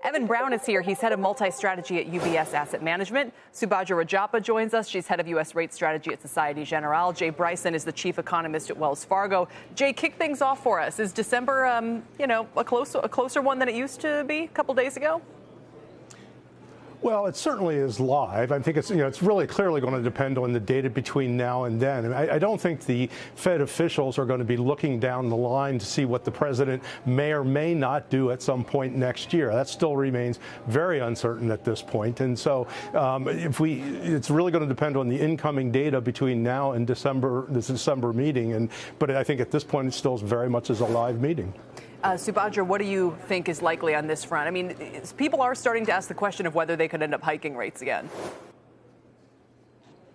Evan Brown is here. He's head of multi-strategy at UBS Asset Management. Subadra Rajappa joins us. She's head of U.S. rate strategy at Societe Generale. Jay Bryson is the chief economist at Wells Fargo. Jay, kick things off for us. Is December, a closer one than it used to be a couple days ago? Well, it certainly is live. I think it's really clearly going to depend on the data between now and then. And I don't think the Fed officials are going to be looking down the line to see what the president may or may not do at some point next year. That still remains very uncertain at this point. And so it's really going to depend on the incoming data between now and this December meeting. But I think at this point it still very much is a live meeting. Subadra, what do you think is likely on this front? I mean, people are starting to ask the question of whether they could end up hiking rates again.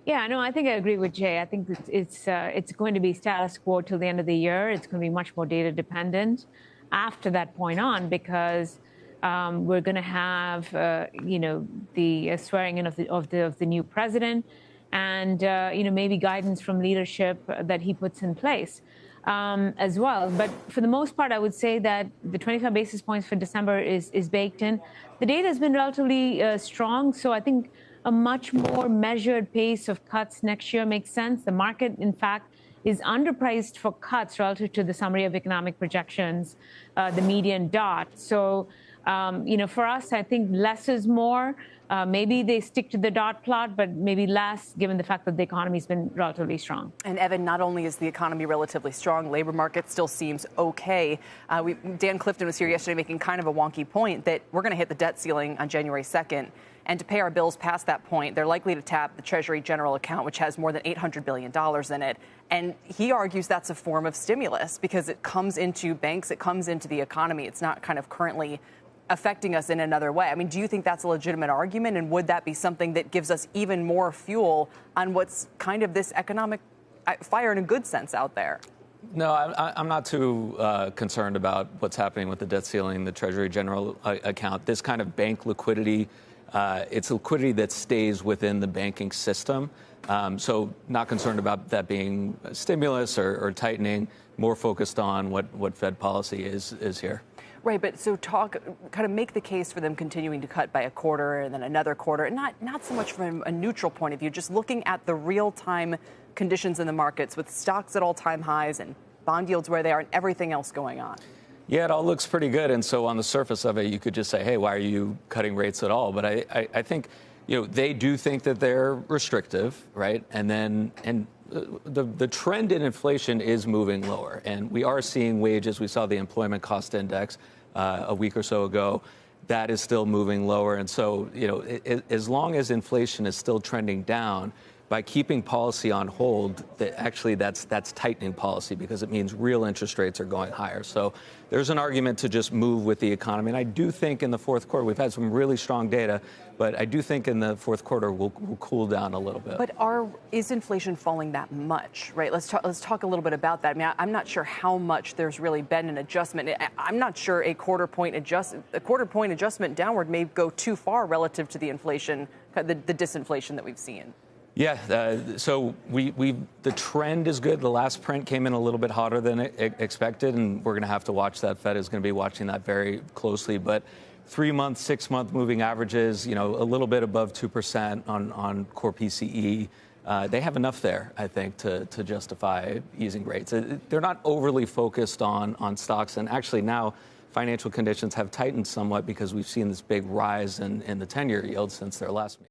Yeah, no, I think I agree with Jay. I think it's going to be status quo till the end of the year. It's going to be much more data dependent after that point on, because we're going to have, the swearing in of the new president, and maybe guidance from leadership that he puts in place. As well. But for the most part, I would say that the 25 basis points for December is baked in. The data has been relatively strong, so I think a much more measured pace of cuts next year makes sense. The market, in fact, is underpriced for cuts relative to the summary of economic projections, the median dot. So, for us, I think less is more. Maybe they stick to the dot plot, but maybe less, given the fact that the economy's been relatively strong. And Evan, not only is the economy relatively strong, labor market still seems okay. Dan Clifton was here yesterday making kind of a wonky point that we're going to hit the debt ceiling on January 2nd. And to pay our bills past that point, they're likely to tap the Treasury General account, which has more than $800 billion in it. And he argues that's a form of stimulus because it comes into banks, it comes into the economy. It's not kind of currently affecting us in another way. I mean, do you think that's a legitimate argument? And would that be something that gives us even more fuel on what's kind of this economic fire in a good sense out there? No, I'm not too concerned about what's happening with the debt ceiling, the Treasury General account. This kind of bank liquidity, it's liquidity that stays within the banking system. So not concerned about that being stimulus or tightening, more focused on what Fed policy is here. Right, but so kind of make the case for them continuing to cut by a quarter and then another quarter, and not so much from a neutral point of view, just looking at the real-time conditions in the markets with stocks at all-time highs and bond yields where they are and everything else going on. Yeah, it all looks pretty good, and so on the surface of it, you could just say, hey, why are you cutting rates at all? But I think, they do think that they're restrictive, right? And the trend in inflation is moving lower, and we are seeing wages. We saw the employment cost index a week or so ago. That is still moving lower. And so, as long as inflation is still trending down, by keeping policy on hold, that's tightening policy because it means real interest rates are going higher. So there's an argument to just move with the economy. And I do think in the fourth quarter, we've had some really strong data, but I do think in the fourth quarter we'll cool down a little bit. But is inflation falling that much, right? Let's talk a little bit about that. I mean, I'm not sure how much there's really been an adjustment. I'm not sure a quarter point adjustment downward may go too far relative to the inflation, the disinflation that we've seen. Yeah, so the trend is good. The last print came in a little bit hotter than expected, and we're going to have to watch that. Fed is going to be watching that very closely. But 3-month, 6-month moving averages, a little bit above 2% on core PCE. They have enough there, I think, to justify easing rates. They're not overly focused on stocks, and actually now financial conditions have tightened somewhat because we've seen this big rise in the 10-year yield since their last meeting.